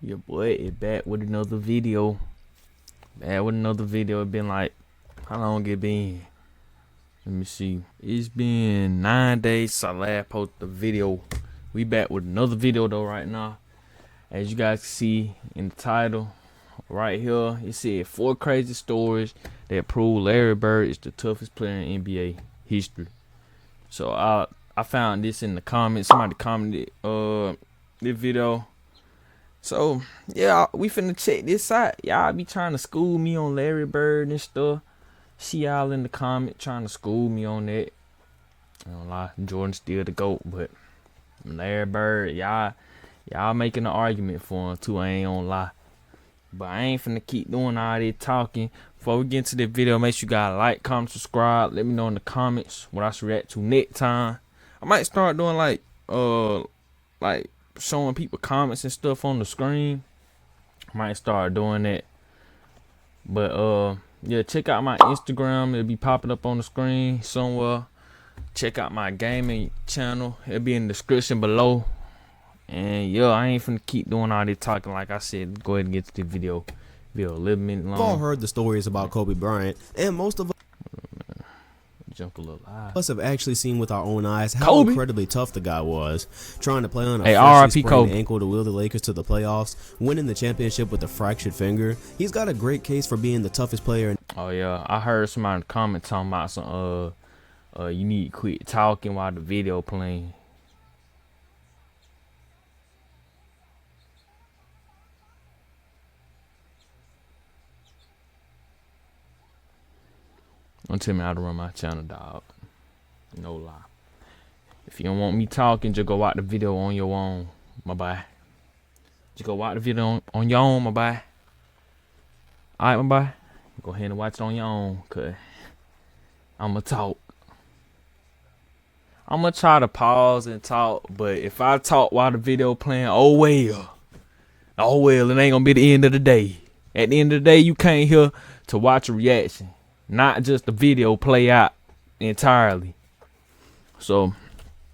Your boy is back with another video. It been like, how long it been? Let me see. It's been 9 days since I last posted the video. We back with another video though right now. As you guys can see in the title right here, it said 4 crazy stories that prove Larry Bird is the toughest player in NBA history. So I found this in the comments. Somebody commented this video. So yeah, we finna check this out. Y'all be trying to school me on Larry Bird and stuff. See y'all in the comment trying to school me on that. I don't lie, Jordan's still the GOAT, but Larry Bird, y'all making an argument for him too. I ain't gonna lie, but I ain't finna keep doing all this talking. Before we get into the video, make sure you guys like, comment, subscribe. Let me know in the comments what I should react to next time. I might start doing like showing people comments and stuff on the screen. I might start doing that. But yeah, check out my Instagram. It'll be popping up on the screen somewhere. Check out my gaming channel. It'll be in the description below. And yeah, I ain't finna keep doing all this talking. Like I said, go ahead and get to the video. Video a little minute long. We've all heard the stories about Kobe Bryant, and most of Jump a little high. us have actually seen with our own eyes how incredibly tough the guy was, trying to play on a freshly R.I.P. sprained Kobe ankle to wheel the Lakers to the playoffs, winning the championship with a fractured finger. He's got a great case for being the toughest player. Oh yeah, I heard somebody in the comment talking about some you need to quit talking while the video playing. Don't tell me how to run my channel, dog. No lie. If you don't want me talking, just go watch the video on your own, my boy. Just go watch the video on your own, my boy. Alright, my boy. Go ahead and watch it on your own, cause I'ma talk. I'ma try to pause and talk, but if I talk while the video playing, oh well. Oh well, it ain't gonna be the end of the day. At the end of the day, you came here to watch a reaction, not just the video play out entirely. So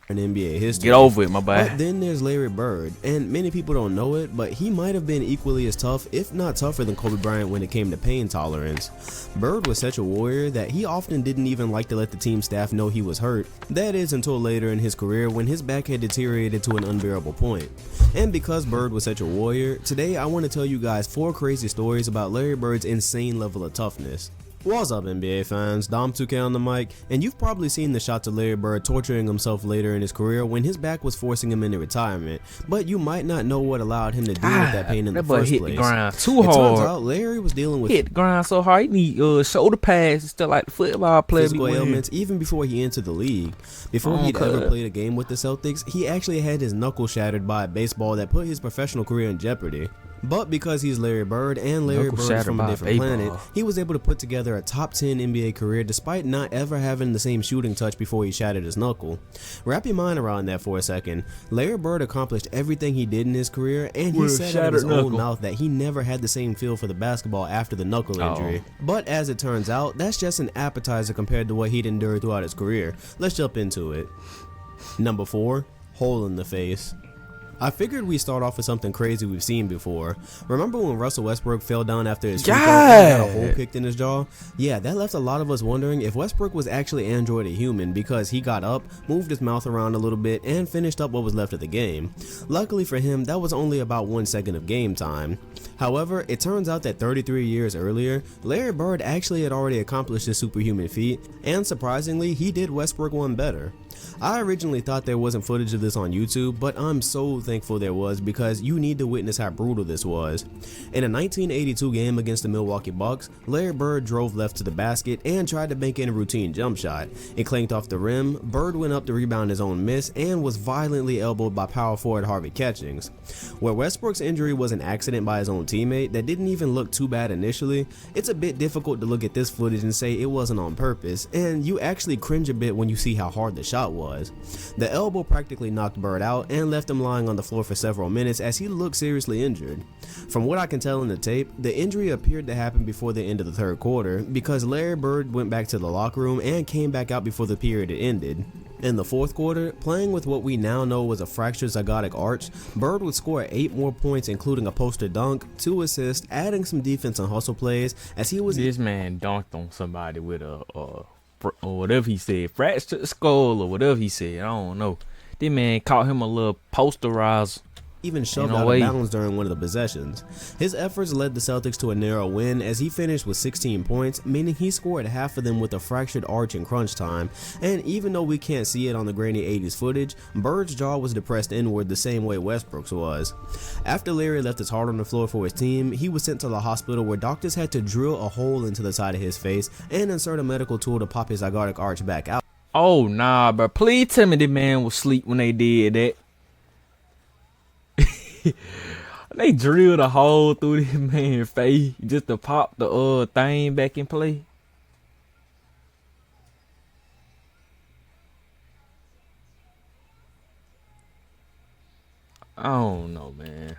In NBA history. get over it, my boy. But then there's Larry Bird, and many people don't know it, but he might have been equally as tough, if not tougher than Kobe Bryant when it came to pain tolerance. Bird was such a warrior that he often didn't even like to let the team staff know he was hurt. That is until later in his career when his back had deteriorated to an unbearable point. And because Bird was such a warrior, today I want to tell you guys 4 crazy stories about Larry Bird's insane level of toughness. What's up, NBA fans? Dom2K on the mic, and you've probably seen the shots of Larry Bird torturing himself later in his career when his back was forcing him into retirement, but you might not know what allowed him to deal with that pain in the first place. Hit the ground too It hard. turns out Larry was dealing with Hit the ground so hard, he need shoulder pads and stuff like the football player. physical ailments even before he entered the league. Before he'd ever played a game with the Celtics, he actually had his knuckle shattered by a baseball that put his professional career in jeopardy. But because he's Larry Bird and Larry Bird's from a different planet, he was able to put together a top 10 NBA career despite not ever having the same shooting touch before he shattered his knuckle. Wrap your mind around that for a second. Larry Bird accomplished everything he did in his career, and he said out of his own mouth that he never had the same feel for the basketball after the knuckle injury. But as it turns out, that's just an appetizer compared to what he'd endured throughout his career. Let's jump into it. Number 4, hole in the face. I figured we'd start off with something crazy we've seen before. Remember when Russell Westbrook fell down after his free throw and got a hole kicked in his jaw? Yeah, that left a lot of us wondering if Westbrook was actually Android a human, because he got up, moved his mouth around a little bit, and finished up what was left of the game. Luckily for him, that was only about 1 second of game time. However, it turns out that 33 years earlier, Larry Bird actually had already accomplished this superhuman feat, and surprisingly, he did Westbrook one better. I originally thought there wasn't footage of this on YouTube, but I'm so thankful there was, because you need to witness how brutal this was. In a 1982 game against the Milwaukee Bucks, Larry Bird drove left to the basket and tried to bank in a routine jump shot. It clanked off the rim, Bird went up to rebound his own miss, and was violently elbowed by power forward Harvey Catchings. Where Westbrook's injury was an accident by his own teammate that didn't even look too bad initially, it's a bit difficult to look at this footage and say it wasn't on purpose, and you actually cringe a bit when you see how hard the shot was. The elbow practically knocked Bird out and left him lying on the floor for several minutes as he looked seriously injured. From what I can tell in the tape, the injury appeared to happen before the end of the third quarter, because Larry Bird went back to the locker room and came back out before the period had ended. In the fourth quarter, playing with what we now know was a fractured zygotic arch, Bird would score 8 more points, including a poster dunk, 2 assists, adding some defense and hustle plays, as he was— This man dunked on somebody with or whatever he said, fractured skull or whatever he said, I don't know. This man caught him a little posterizer. Even shoved out of bounds during one of the possessions. His efforts led the Celtics to a narrow win as he finished with 16 points, meaning he scored half of them with a fractured arch in crunch time, and even though we can't see it on the grainy 80s footage, Bird's jaw was depressed inward the same way Westbrook's was. After Larry left his heart on the floor for his team, he was sent to the hospital where doctors had to drill a hole into the side of his face and insert a medical tool to pop his zygotic arch back out. Oh nah, bro, please tell me the man was asleep when they did that. They drilled a hole through this man's face just to pop the thing back in play. I don't know, man.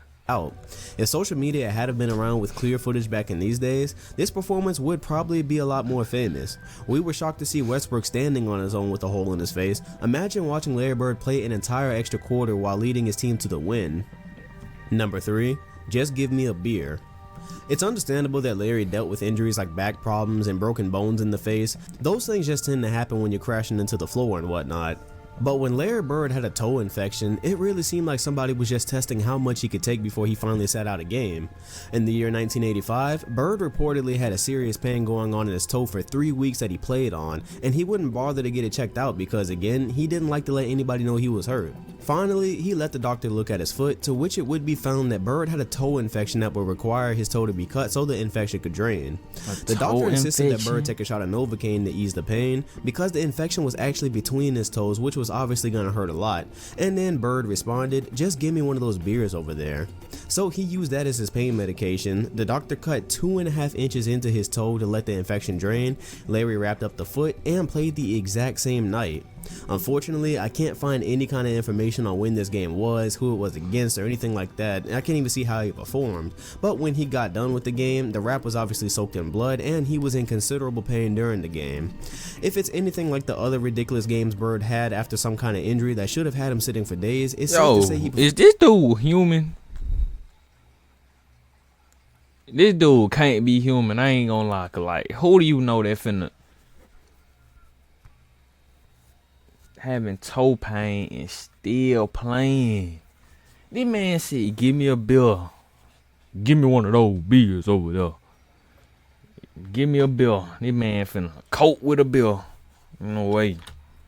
If social media had have been around with clear footage back in these days, this performance would probably be a lot more famous. We were shocked to see Westbrook standing on his own with a hole in his face. Imagine watching Larry Bird play an entire extra quarter while leading his team to the win. Number 3, just give me a beer. It's understandable that Larry dealt with injuries like back problems and broken bones in the face. Those things just tend to happen when you're crashing into the floor and whatnot. But when Larry Bird had a toe infection, it really seemed like somebody was just testing how much he could take before he finally sat out a game. In the year 1985, Bird reportedly had a serious pain going on in his toe for 3 weeks that he played on, and he wouldn't bother to get it checked out because, again, he didn't like to let anybody know he was hurt. Finally, he let the doctor look at his foot, to which it would be found that Bird had a toe infection that would require his toe to be cut so the infection could drain. The doctor insisted that Bird take a shot of Novocaine to ease the pain because the infection was actually between his toes, which was obviously going to hurt a lot. And then Bird responded, "Just give me one of those beers over there." So he used that as his pain medication. The doctor cut 2.5 inches into his toe to let the infection drain. Larry wrapped up the foot and played the exact same night. Unfortunately, I can't find any kind of information on when this game was, who it was against, or anything like that. I can't even see how he performed. But when he got done with the game, the wrap was obviously soaked in blood and he was in considerable pain during the game. If it's anything like the other ridiculous games Bird had after some kind of injury that should have had him sitting for days, it's safe to say is this dude human? This dude can't be human, I ain't gonna lie. Like, who do you know that finna having toe pain and still playing? This man said, "Give me a beer. Give me one of those beers over there. Give me a beer." This man finna coat with a beer. No way.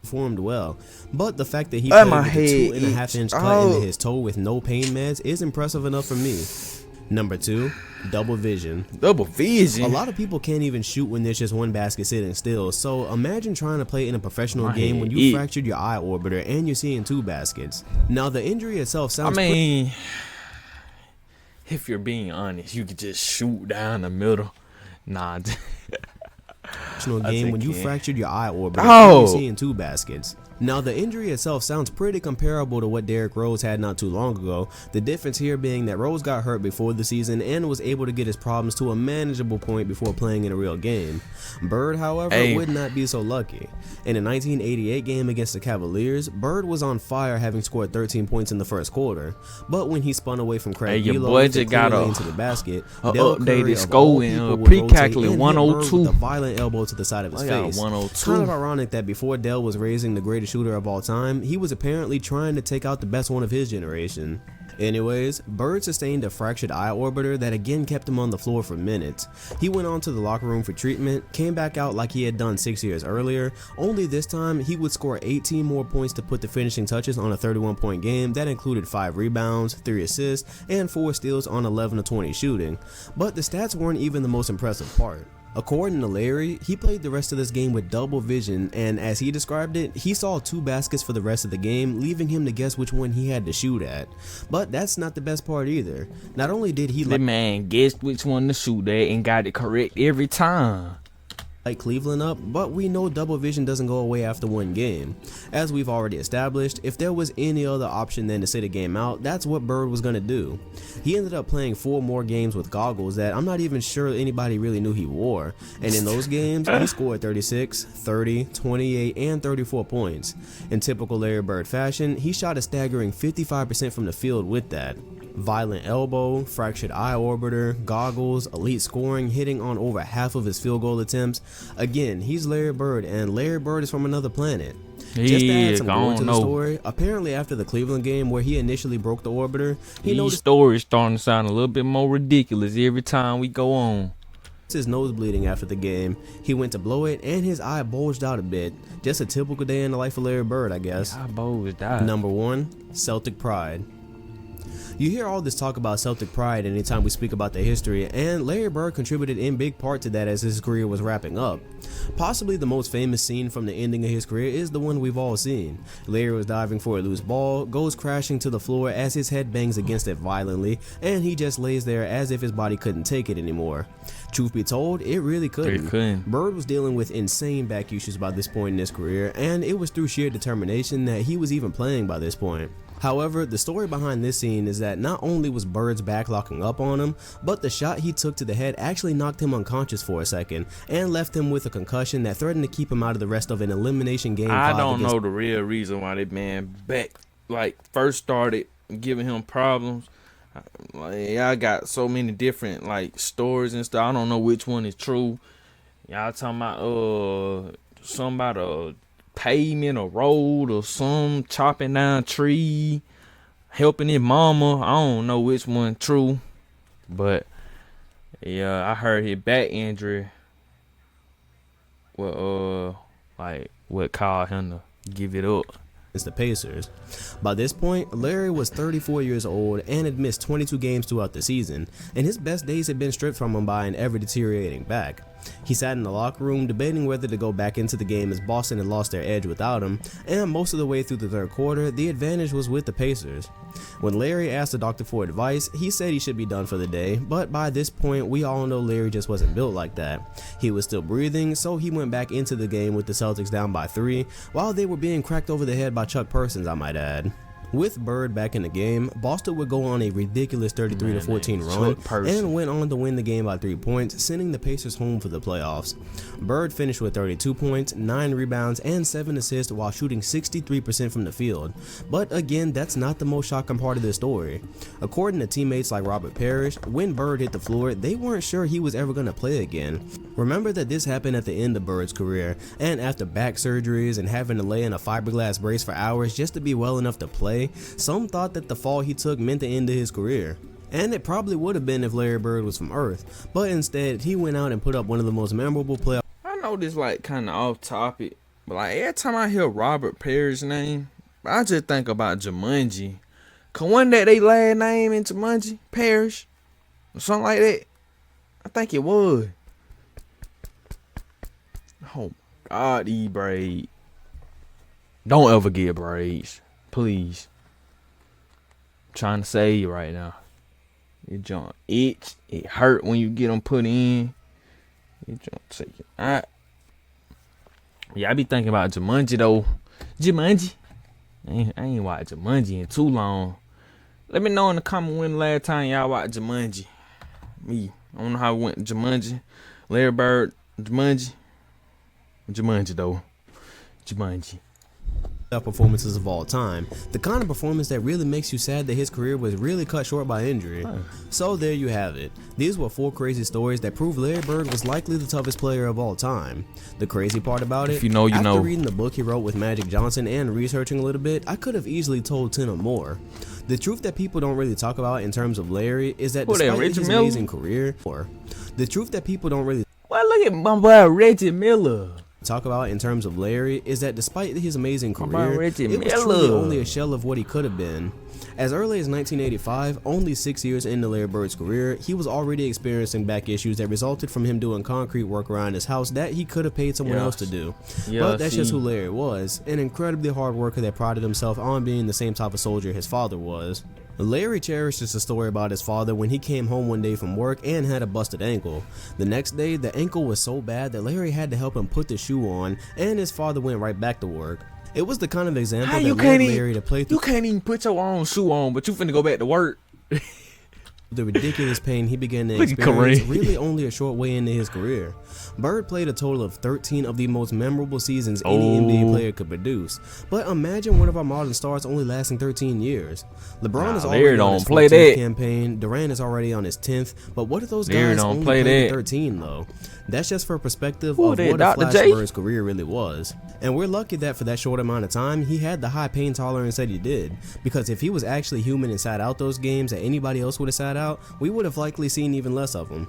Performed well, but the fact that he played with a 2.5 inch cut into his toe with no pain meds is impressive enough for me. Number 2, double vision. Double vision? A lot of people can't even shoot when there's just one basket sitting still, so imagine trying to play in a professional game when you fractured your eye orbiter and you're seeing 2 baskets. Now the injury itself sounds— if you're being honest, you could just shoot down the middle. Nah. Game when you fractured your eye orbiter and you're seeing 2 baskets. Now the injury itself sounds pretty comparable to what Derrick Rose had not too long ago, the difference here being that Rose got hurt before the season and was able to get his problems to a manageable point before playing in a real game. Bird, however, would not be so lucky. In a 1988 game against the Cavaliers, Bird was on fire, having scored 13 points in the first quarter, but when he spun away from Craig Gillow into the basket, updated scoring, pre-calculated 102 with a violent elbow to the side of his face. 102. Kind of ironic that before Dell was raising the greatest shooter of all time, he was apparently trying to take out the best one of his generation. Anyways, Bird sustained a fractured eye orbiter that again kept him on the floor for minutes. He went on to the locker room for treatment, came back out like he had done 6 years earlier, only this time he would score 18 more points to put the finishing touches on a 31-point game that included 5 rebounds, 3 assists, and 4 steals on 11 of 20 shooting. But the stats weren't even the most impressive part. According to Larry, he played the rest of this game with double vision, and as he described it, he saw 2 baskets for the rest of the game, leaving him to guess which one he had to shoot at. But that's not the best part either. Not only did he— the man guessed which one to shoot at and got it correct every time. Like Cleveland up, but we know double vision doesn't go away after one game. As we've already established, if there was any other option than to sit a game out, that's what Bird was going to do. He ended up playing 4 more games with goggles that I'm not even sure anybody really knew he wore, and in those games, he scored 36, 30, 28, and 34 points. In typical Larry Bird fashion, he shot a staggering 55% from the field with that. Violent elbow, fractured eye orbiter, goggles, elite scoring, hitting on over half of his field goal attempts. Again, he's Larry Bird, and Larry Bird is from another planet. Just to add some more to the story, apparently after the Cleveland game where he initially broke the orbiter, these stories starting to sound a little bit more ridiculous every time we go on. His nose bleeding after the game. He went to blow it, and his eye bulged out a bit. Just a typical day in the life of Larry Bird, I guess. Eye bulged out. Number 1, Celtic pride. You hear all this talk about Celtic pride anytime we speak about the history, and Larry Bird contributed in big part to that as his career was wrapping up. Possibly the most famous scene from the ending of his career is the one we've all seen. Larry was diving for a loose ball, goes crashing to the floor as his head bangs against it violently, and he just lays there as if his body couldn't take it anymore. Truth be told, it really couldn't. Bird was dealing with insane back issues by this point in his career, and it was through sheer determination that he was even playing by this point. However, the story behind this scene is that not only was Bird's back locking up on him, but the shot he took to the head actually knocked him unconscious for a second and left him with a concussion that threatened to keep him out of the rest of an elimination game. I don't know the real reason why that man back first started giving him problems. Y'all got so many different stories and stuff. I don't know which one is true. Y'all talking about something about a pavement, a road, or some chopping down a tree, helping his mama. I don't know which one true, but yeah, I heard his back injury. What caused him to give it up. It's the Pacers. By this point, Larry was 34 years old and had missed 22 games throughout the season, and his best days had been stripped from him by an ever-deteriorating back. He sat in the locker room debating whether to go back into the game as Boston had lost their edge without him, and most of the way through the third quarter, the advantage was with the Pacers. When Larry asked the doctor for advice, he said he should be done for the day, but by this point, we all know Larry just wasn't built like that. He was still breathing, so he went back into the game with the Celtics down by 3, while they were being cracked over the head by Chuck Persons, I might add. With Bird back in the game, Boston would go on a ridiculous 33-14 run and went on to win the game by 3 points, sending the Pacers home for the playoffs. Bird finished with 32 points, 9 rebounds, and 7 assists while shooting 63% from the field. But again, that's not the most shocking part of this story. According to teammates like Robert Parrish, when Bird hit the floor, they weren't sure he was ever going to play again. Remember that this happened at the end of Bird's career, and after back surgeries and having to lay in a fiberglass brace for hours just to be well enough to play, some thought that the fall he took meant the end of his career. And it probably would have been if Larry Bird was from Earth, but instead he went out and put up one of the most memorable playoff. I know this kind of off topic, but every time I hear Robert Parrish's name, I just think about Jumanji. Cause one day they last name in Jumanji, Parrish, or something like that. I think it was. Oh God, these braids. Don't ever get braids, please. Trying to save you right now. It junk itch. It hurt when you get them put in. It junk take it out. Yeah, I be thinking about Jumanji though. Jumanji. I ain't watched Jumanji in too long. Let me know in the comment when the last time y'all watched Jumanji. Me. I don't know how it went. Jumanji. Larry Bird. Jumanji. Jumanji though. Jumanji. Performances of all time, the kind of performance that really makes you sad that his career was really cut short by injury. So there you have it. These were 4 crazy stories that prove Larry Bird was likely the toughest player of all time. The crazy part about it, after reading the book he wrote with Magic Johnson and researching a little bit, I could have easily told 10 or more. The truth that people don't really talk about in terms of Larry is that despite his amazing career, the truth that people don't really look at my boy Reggie Miller. Talk about in terms of Larry is that despite his amazing career, it was truly only a shell of what he could have been. As early as 1985, only 6 years into Larry Bird's career, he was already experiencing back issues that resulted from him doing concrete work around his house that he could have paid someone else to do. But that's just who Larry was, an incredibly hard worker that prided himself on being the same type of soldier his father was. Larry cherishes the story about his father when he came home one day from work and had a busted ankle. The next day, the ankle was so bad that Larry had to help him put the shoe on, and his father went right back to work. It was the kind of example that led Larry to play through. You can't even put your own shoe on, but you finna go back to work. The ridiculous pain he began to experience really only a short way into his career. Bird played a total of 13 of the most memorable seasons any NBA player could produce. But imagine one of our modern stars only lasting 13 years. LeBron is already on his 14th campaign, Durant is already on his 10th, but what if those guys only played 13 though? That's just for perspective of what a flash Bird's career really was. And we're lucky that for that short amount of time, he had the high pain tolerance that he did. Because if he was actually human and sat out those games that anybody else would have sat out, we would have likely seen even less of him.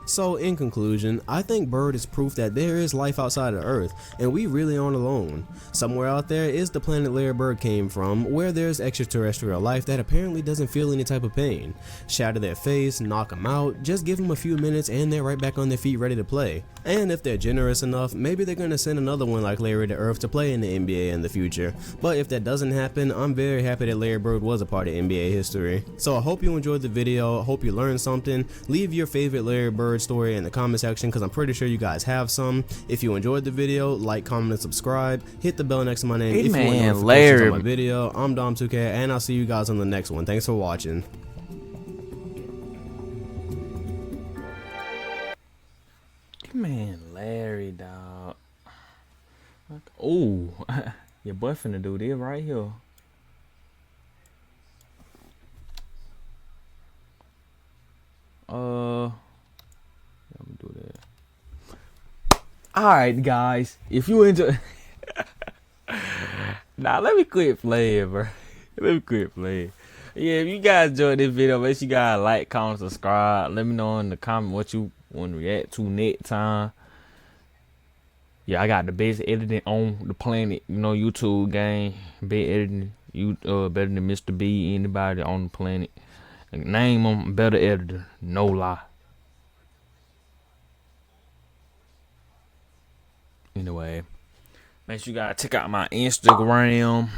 So in conclusion, I think Bird is proof that there is life outside of Earth, and we really aren't alone. Somewhere out there is the planet Larry Bird came from, where there's extraterrestrial life that apparently doesn't feel any type of pain. Shatter their face, knock them out, just give them a few minutes and they're right back on their feet ready to play. And if they're generous enough, maybe they're going to send another one like Larry to Earth to play in the NBA in the future. But if that doesn't happen, I'm very happy that Larry Bird was a part of NBA history. So I hope you enjoyed the video, I hope you learned something. Leave your favorite Larry Bird story in the comment section because I'm pretty sure you guys have some. If you enjoyed the video, like, comment, and subscribe. Hit the bell next to my name if you want notifications on my video. I'm Dom2K and I'll see you guys on the next one. Thanks for watching. Man, Larry, dog. Oh, your boy finna do this right here. Let me do that. Alright, guys. If you enjoy. Nah, let me quit playing, bro. Let me quit playing. Yeah, if you guys enjoyed this video, make sure you guys like, comment, subscribe. Let me know in the comment what you want to react to next time. Yeah, I got the best editing on the planet. You know, YouTube gang. Best editing. Better than Mr. B. Anybody on the planet. Name them better editor. No lie. Anyway, make sure you guys check out my Instagram.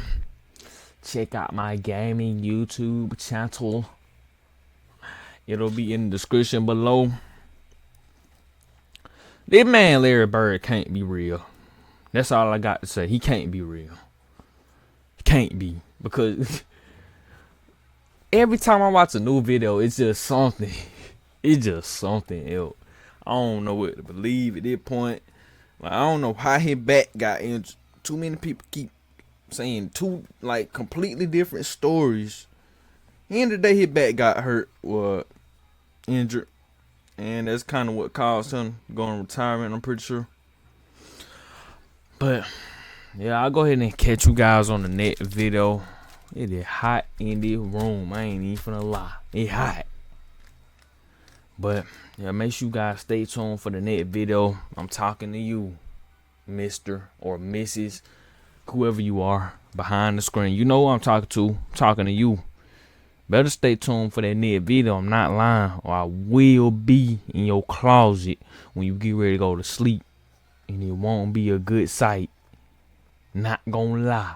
Check out my gaming YouTube channel. It'll be in the description below. This man Larry Bird can't be real. That's all I got to say. He can't be real. He can't be. Because every time I watch a new video, it's just something. It's just something else. I don't know what to believe at this point. Like, I don't know how his back got injured. Too many people keep saying two like completely different stories. At the end of the day, his back got hurt or injured. And that's kind of what caused him going to retirement, I'm pretty sure. But yeah, I'll go ahead and catch you guys on the next video. It is hot in this room. I ain't even finna lie. It's hot. But yeah, make sure you guys stay tuned for the next video. I'm talking to you, Mr. or Mrs. Whoever you are behind the screen. You know who I'm talking to. I'm talking to you. Better stay tuned for that next video. I'm not lying, or I will be in your closet when you get ready to go to sleep. And it won't be a good sight. Not gonna lie.